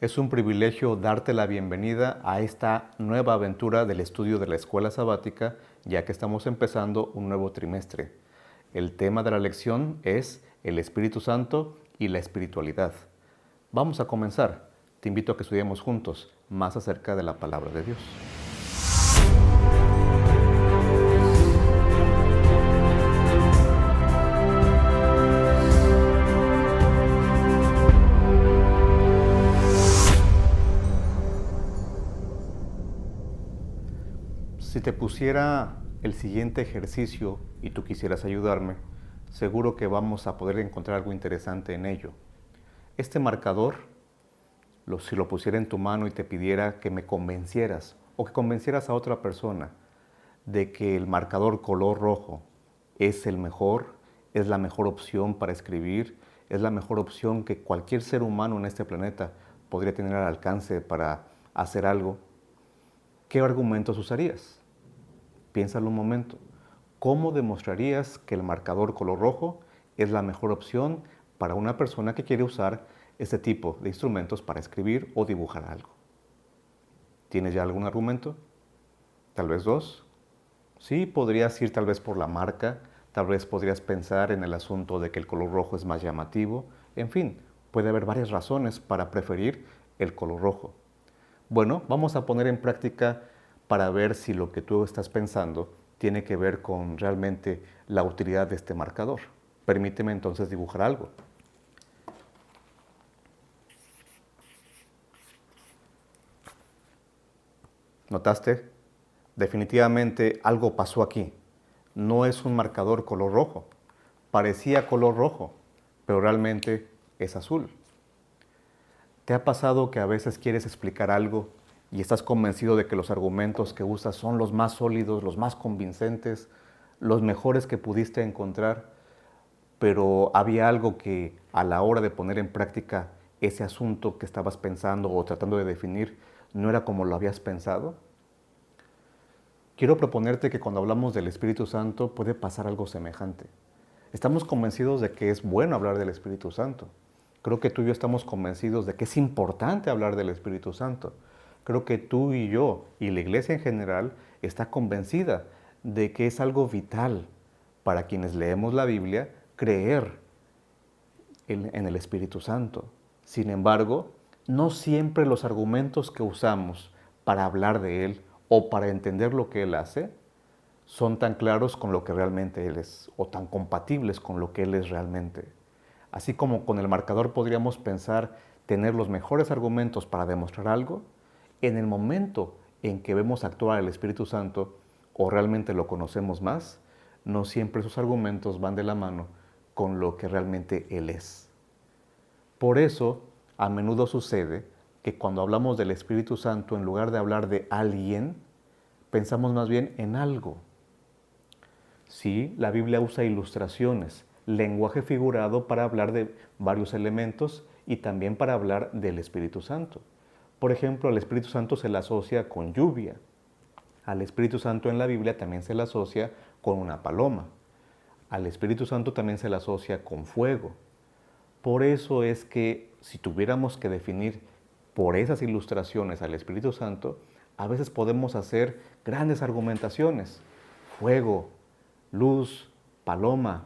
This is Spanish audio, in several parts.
Es un privilegio darte la bienvenida a esta nueva aventura del estudio de la escuela sabática, ya que estamos empezando un nuevo trimestre. El tema de la lección es el Espíritu Santo y la espiritualidad. Vamos a comenzar. Te invito a que estudiemos juntos más acerca de la palabra de Dios. Si te pusiera el siguiente ejercicio y tú quisieras ayudarme, seguro que vamos a poder encontrar algo interesante en ello. Este marcador, si lo pusiera en tu mano y te pidiera que me convencieras o que convencieras a otra persona de que el marcador color rojo es el mejor, es la mejor opción para escribir, es la mejor opción que cualquier ser humano en este planeta podría tener al alcance para hacer algo, ¿qué argumentos usarías? Piénsalo un momento. ¿Cómo demostrarías que el marcador color rojo es la mejor opción para una persona que quiere usar este tipo de instrumentos para escribir o dibujar algo? ¿Tienes ya algún argumento? ¿Tal vez dos? Sí, podrías ir tal vez por la marca, tal vez podrías pensar en el asunto de que el color rojo es más llamativo. En fin, puede haber varias razones para preferir el color rojo. Bueno, vamos a poner en práctica para ver si lo que tú estás pensando tiene que ver con realmente la utilidad de este marcador. Permíteme entonces dibujar algo. ¿Notaste? Definitivamente algo pasó aquí. No es un marcador color rojo. Parecía color rojo, pero realmente es azul. ¿Te ha pasado que a veces quieres explicar algo y estás convencido de que los argumentos que usas son los más sólidos, los más convincentes, los mejores que pudiste encontrar, pero había algo que a la hora de poner en práctica ese asunto que estabas pensando o tratando de definir no era como lo habías pensado? Quiero proponerte que cuando hablamos del Espíritu Santo puede pasar algo semejante. Estamos convencidos de que es bueno hablar del Espíritu Santo. Creo que tú y yo estamos convencidos de que es importante hablar del Espíritu Santo. Creo que tú y yo, y la iglesia en general, está convencida de que es algo vital para quienes leemos la Biblia creer en el Espíritu Santo. Sin embargo, no siempre los argumentos que usamos para hablar de Él o para entender lo que Él hace son tan claros con lo que realmente Él es o tan compatibles con lo que Él es realmente. Así como con el marcador podríamos pensar tener los mejores argumentos para demostrar algo, en el momento en que vemos actuar el Espíritu Santo o realmente lo conocemos más, no siempre esos argumentos van de la mano con lo que realmente Él es. Por eso, a menudo sucede que cuando hablamos del Espíritu Santo, en lugar de hablar de alguien, pensamos más bien en algo. Sí, la Biblia usa ilustraciones, lenguaje figurado para hablar de varios elementos y también para hablar del Espíritu Santo. Por ejemplo, al Espíritu Santo se le asocia con lluvia. Al Espíritu Santo en la Biblia también se le asocia con una paloma. Al Espíritu Santo también se le asocia con fuego. Por eso es que si tuviéramos que definir por esas ilustraciones al Espíritu Santo, a veces podemos hacer grandes argumentaciones. Fuego, luz, paloma,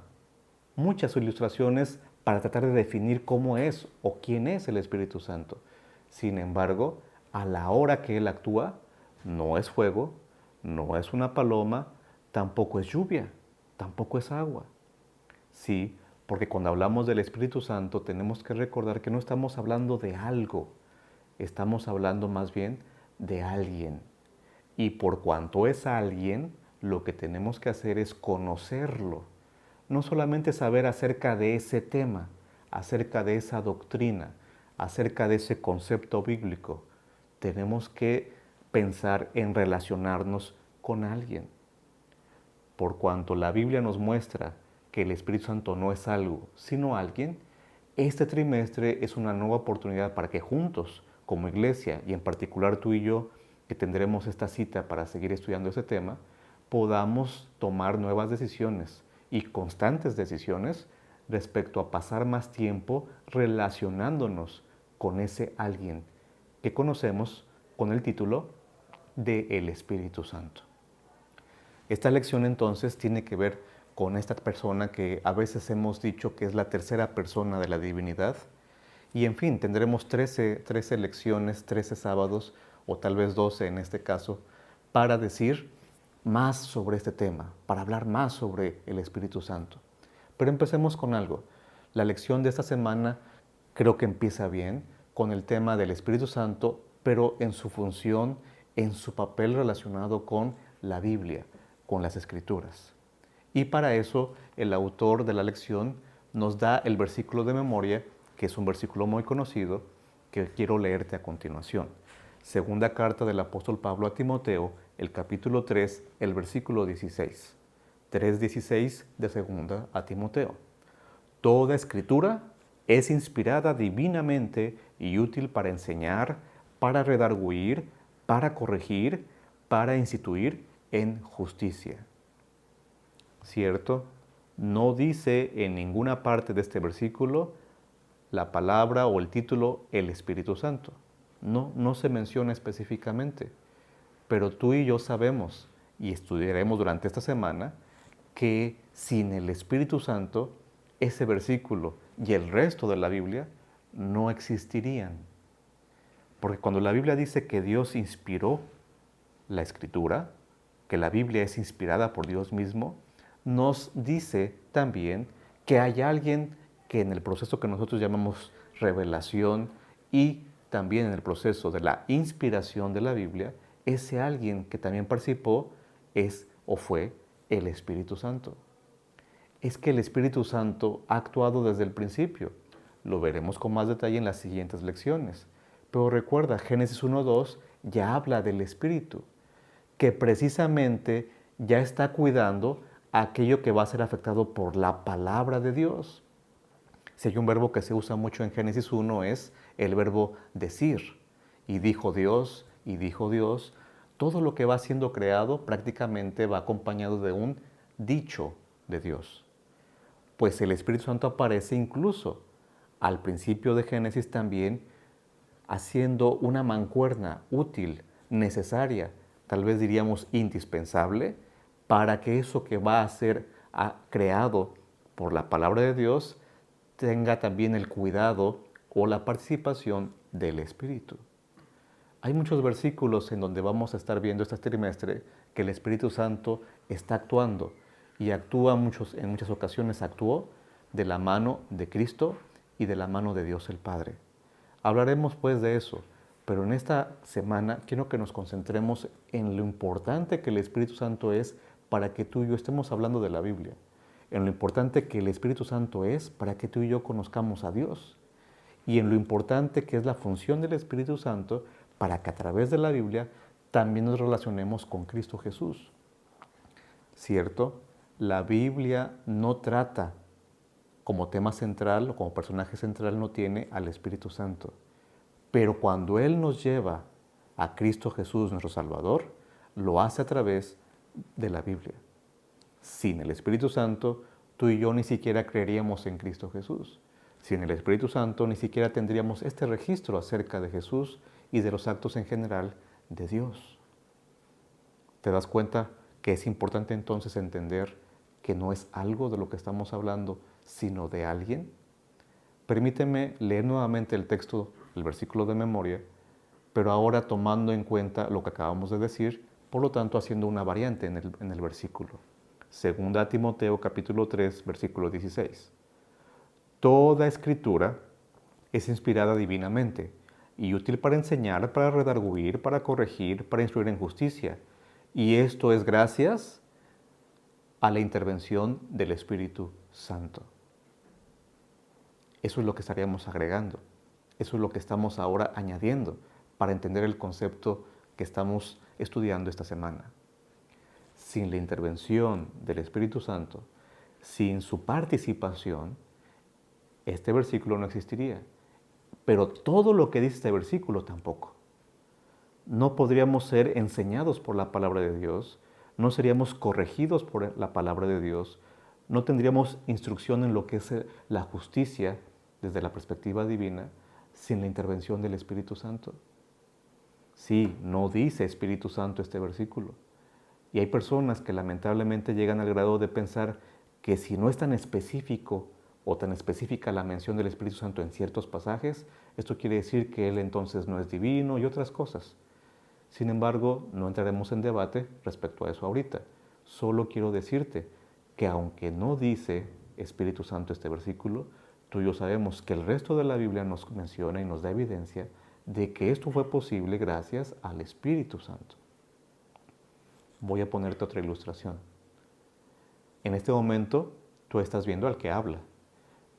muchas ilustraciones para tratar de definir cómo es o quién es el Espíritu Santo. Sin embargo, a la hora que Él actúa, no es fuego, no es una paloma, tampoco es lluvia, tampoco es agua. Sí, porque cuando hablamos del Espíritu Santo tenemos que recordar que no estamos hablando de algo, estamos hablando más bien de alguien. Y por cuanto es alguien, lo que tenemos que hacer es conocerlo. No solamente saber acerca de ese tema, acerca de esa doctrina, acerca de ese concepto bíblico. Tenemos que pensar en relacionarnos con alguien. Por cuanto la Biblia nos muestra que el Espíritu Santo no es algo, sino alguien, este trimestre es una nueva oportunidad para que juntos, como iglesia, y en particular tú y yo, que tendremos esta cita para seguir estudiando ese tema, podamos tomar nuevas decisiones y constantes decisiones respecto a pasar más tiempo relacionándonos con ese alguien que conocemos con el título de El Espíritu Santo. Esta lección entonces tiene que ver con esta persona que a veces hemos dicho que es la tercera persona de la divinidad. Y en fin, tendremos 13 lecciones, 13 sábados, o tal vez 12 en este caso, para decir más sobre este tema, para hablar más sobre el Espíritu Santo. Pero empecemos con algo. La lección de esta semana creo que empieza bien con el tema del Espíritu Santo, pero en su función, en su papel relacionado con la Biblia, con las Escrituras. Y para eso el autor de la lección nos da el versículo de memoria, que es un versículo muy conocido, que quiero leerte a continuación. Segunda carta del apóstol Pablo a Timoteo, el capítulo 3, el versículo 16. 3:16 de segunda a Timoteo. Toda escritura es inspirada divinamente y útil para enseñar, para redarguir, para corregir, para instituir en justicia. ¿Cierto? No dice en ninguna parte de este versículo la palabra o el título el Espíritu Santo. No se menciona específicamente. Pero tú y yo sabemos, y estudiaremos durante esta semana, que sin el Espíritu Santo, ese versículo y el resto de la Biblia no existirían. Porque cuando la Biblia dice que Dios inspiró la Escritura, que la Biblia es inspirada por Dios mismo, nos dice también que hay alguien que en el proceso que nosotros llamamos revelación y también en el proceso de la inspiración de la Biblia, ese alguien que también participó es o fue el Espíritu Santo. Es que el Espíritu Santo ha actuado desde el principio. Lo veremos con más detalle en las siguientes lecciones. Pero recuerda, Génesis 1:2 ya habla del Espíritu, que precisamente ya está cuidando aquello que va a ser afectado por la palabra de Dios. Si hay un verbo que se usa mucho en Génesis 1 es el verbo decir. Y dijo Dios, y dijo Dios. Todo lo que va siendo creado prácticamente va acompañado de un dicho de Dios. Pues el Espíritu Santo aparece incluso al principio de Génesis también haciendo una mancuerna útil, necesaria, tal vez diríamos indispensable, para que eso que va a ser creado por la palabra de Dios tenga también el cuidado o la participación del Espíritu. Hay muchos versículos en donde vamos a estar viendo este trimestre que el Espíritu Santo está actuando y actúa en muchas ocasiones actuó de la mano de Cristo y de la mano de Dios el Padre. Hablaremos pues de eso, pero en esta semana quiero que nos concentremos en lo importante que el Espíritu Santo es para que tú y yo estemos hablando de la Biblia, en lo importante que el Espíritu Santo es para que tú y yo conozcamos a Dios y en lo importante que es la función del Espíritu Santo para que a través de la Biblia también nos relacionemos con Cristo Jesús. ¿Cierto? La Biblia no trata como tema central o como personaje central, no tiene al Espíritu Santo. Pero cuando Él nos lleva a Cristo Jesús, nuestro Salvador, lo hace a través de la Biblia. Sin el Espíritu Santo, tú y yo ni siquiera creeríamos en Cristo Jesús. Sin el Espíritu Santo, ni siquiera tendríamos este registro acerca de Jesús y de los actos en general de Dios. ¿Te das cuenta que es importante entonces entender que no es algo de lo que estamos hablando, sino de alguien? Permíteme leer nuevamente el texto, el versículo de memoria, pero ahora tomando en cuenta lo que acabamos de decir, por lo tanto haciendo una variante en el versículo. Segunda Timoteo capítulo 3, versículo 16. Toda escritura es inspirada divinamente y útil para enseñar, para redarguir, para corregir, para instruir en justicia. Y esto es gracias a la intervención del Espíritu Santo. Eso es lo que estaríamos agregando. Eso es lo que estamos ahora añadiendo para entender el concepto que estamos estudiando esta semana. Sin la intervención del Espíritu Santo, sin su participación, este versículo no existiría. Pero todo lo que dice este versículo tampoco. No podríamos ser enseñados por la palabra de Dios, no seríamos corregidos por la palabra de Dios, no tendríamos instrucción en lo que es la justicia desde la perspectiva divina sin la intervención del Espíritu Santo. Sí, no dice Espíritu Santo este versículo. Y hay personas que lamentablemente llegan al grado de pensar que si no es tan específico o tan específica la mención del Espíritu Santo en ciertos pasajes, esto quiere decir que Él entonces no es divino y otras cosas. Sin embargo, no entraremos en debate respecto a eso ahorita. Solo quiero decirte que aunque no dice Espíritu Santo este versículo, tú y yo sabemos que el resto de la Biblia nos menciona y nos da evidencia de que esto fue posible gracias al Espíritu Santo. Voy a ponerte otra ilustración. En este momento tú estás viendo al que habla,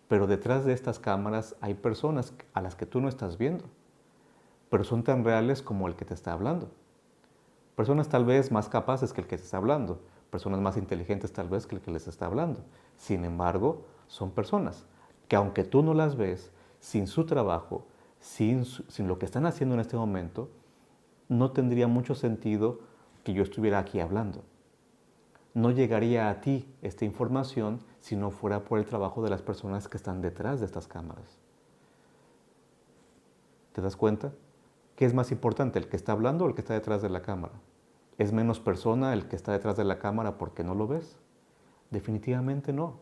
pero detrás de estas cámaras hay personas a las que tú no estás viendo, pero son tan reales como el que te está hablando. Personas tal vez más capaces que el que te está hablando, personas más inteligentes tal vez que el que les está hablando. Sin embargo, son personas que aunque tú no las ves, sin su trabajo, sin lo que están haciendo en este momento, no tendría mucho sentido que yo estuviera aquí hablando. No llegaría a ti esta información si no fuera por el trabajo de las personas que están detrás de estas cámaras. ¿Te das cuenta? ¿Qué es más importante, el que está hablando o el que está detrás de la cámara? ¿Es menos persona el que está detrás de la cámara porque no lo ves? Definitivamente no.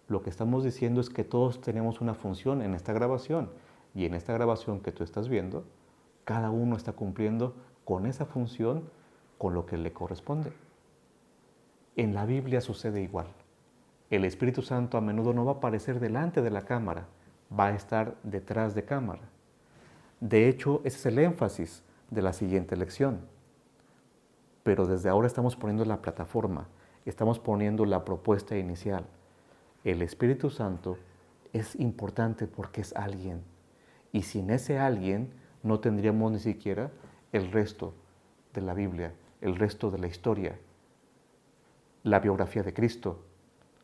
Lo que estamos diciendo es que todos tenemos una función en esta grabación y en esta grabación que tú estás viendo, cada uno está cumpliendo con esa función con lo que le corresponde. En la Biblia sucede igual. El Espíritu Santo a menudo no va a aparecer delante de la cámara, va a estar detrás de cámara. De hecho, ese es el énfasis de la siguiente lección. Pero desde ahora estamos poniendo la plataforma, estamos poniendo la propuesta inicial. El Espíritu Santo es importante porque es alguien. Y sin ese alguien no tendríamos ni siquiera el resto de la Biblia, el resto de la historia, la biografía de Cristo,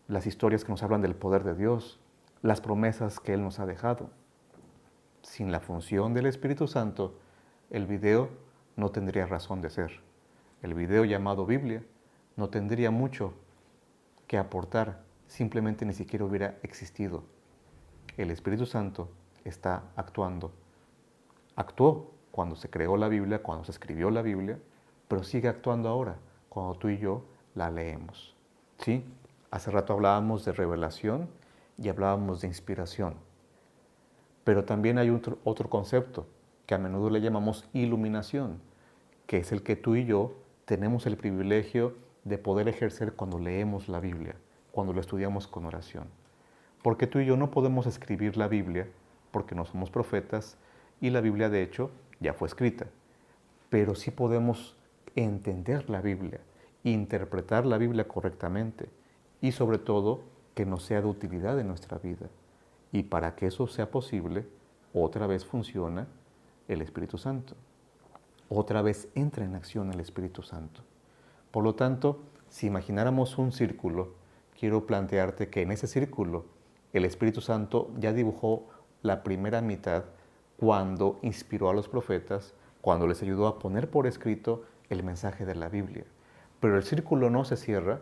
las historias que nos hablan del poder de Dios, las promesas que Él nos ha dejado. Sin la función del Espíritu Santo, el video no tendría razón de ser. El video llamado Biblia no tendría mucho que aportar, simplemente ni siquiera hubiera existido. El Espíritu Santo está actuando. Actuó cuando se creó la Biblia, cuando se escribió la Biblia, pero sigue actuando ahora, cuando tú y yo la leemos. ¿Sí? Hace rato hablábamos de revelación y hablábamos de inspiración. Pero también hay otro concepto que a menudo le llamamos iluminación, que es el que tú y yo tenemos el privilegio de poder ejercer cuando leemos la Biblia, cuando lo estudiamos con oración. Porque tú y yo no podemos escribir la Biblia porque no somos profetas y la Biblia de hecho ya fue escrita. Pero sí podemos entender la Biblia, interpretar la Biblia correctamente y sobre todo que nos sea de utilidad en nuestra vida. Y para que eso sea posible, otra vez funciona el Espíritu Santo. Otra vez entra en acción el Espíritu Santo. Por lo tanto, si imagináramos un círculo, quiero plantearte que en ese círculo el Espíritu Santo ya dibujó la primera mitad cuando inspiró a los profetas, cuando les ayudó a poner por escrito el mensaje de la Biblia. Pero el círculo no se cierra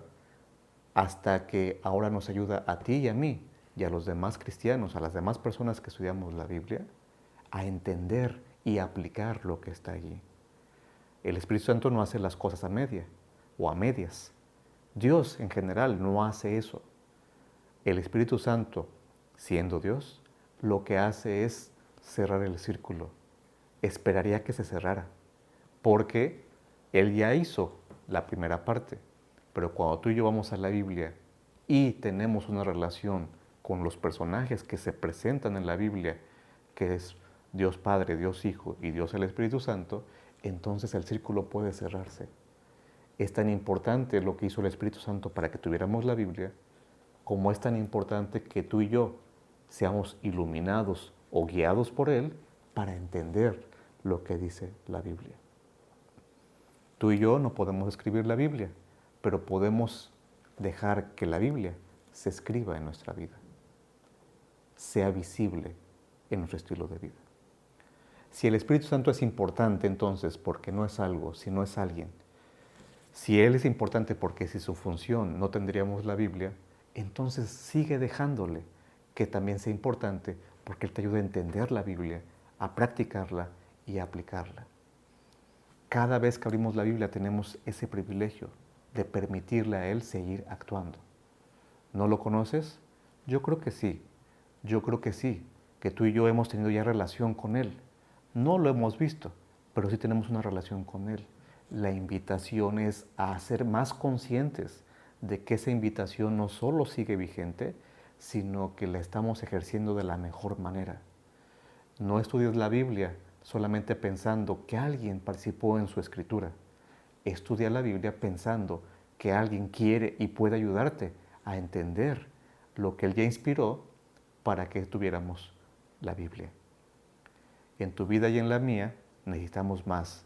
hasta que ahora nos ayuda a ti y a mí y a los demás cristianos, a las demás personas que estudiamos la Biblia, a entender y aplicar lo que está allí. El Espíritu Santo no hace las cosas a media o a medias. Dios en general no hace eso. El Espíritu Santo, siendo Dios, lo que hace es cerrar el círculo. Esperaría que se cerrara, porque Él ya hizo la primera parte. Pero cuando tú y yo vamos a la Biblia y tenemos una relación con los personajes que se presentan en la Biblia, que es Dios Padre, Dios Hijo y Dios el Espíritu Santo, entonces el círculo puede cerrarse. Es tan importante lo que hizo el Espíritu Santo para que tuviéramos la Biblia, como es tan importante que tú y yo seamos iluminados o guiados por Él para entender lo que dice la Biblia. Tú y yo no podemos escribir la Biblia, pero podemos dejar que la Biblia se escriba en nuestra vida, sea visible en nuestro estilo de vida. Si el Espíritu Santo es importante, entonces, porque no es algo, sino es alguien. Si Él es importante porque si su función no tendríamos la Biblia, entonces sigue dejándole que también sea importante porque Él te ayuda a entender la Biblia, a practicarla y a aplicarla. Cada vez que abrimos la Biblia tenemos ese privilegio de permitirle a Él seguir actuando. ¿No lo conoces? Yo creo que sí. Yo creo que sí, que tú y yo hemos tenido ya relación con Él. No lo hemos visto, pero sí tenemos una relación con Él. La invitación es a ser más conscientes de que esa invitación no solo sigue vigente, sino que la estamos ejerciendo de la mejor manera. No estudies la Biblia solamente pensando que alguien participó en su escritura. Estudia la Biblia pensando que alguien quiere y puede ayudarte a entender lo que Él ya inspiró para que tuviéramos la Biblia. En tu vida y en la mía necesitamos más.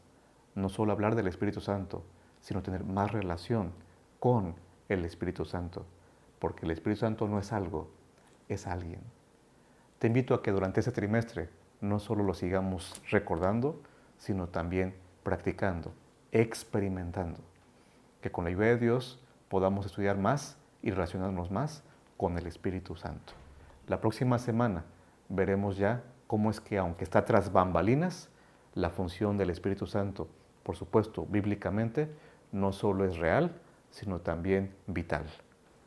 No solo hablar del Espíritu Santo, sino tener más relación con el Espíritu Santo. Porque el Espíritu Santo no es algo, es alguien. Te invito a que durante este trimestre no solo lo sigamos recordando, sino también practicando, experimentando. Que con la ayuda de Dios podamos estudiar más y relacionarnos más con el Espíritu Santo. La próxima semana veremos ya cómo es que, aunque está tras bambalinas, la función del Espíritu Santo, por supuesto, bíblicamente, no solo es real, sino también vital.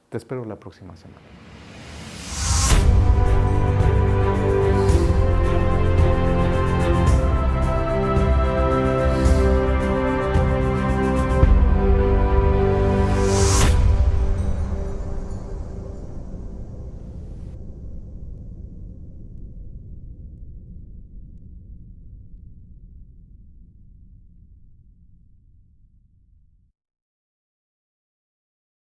Te espero la próxima semana.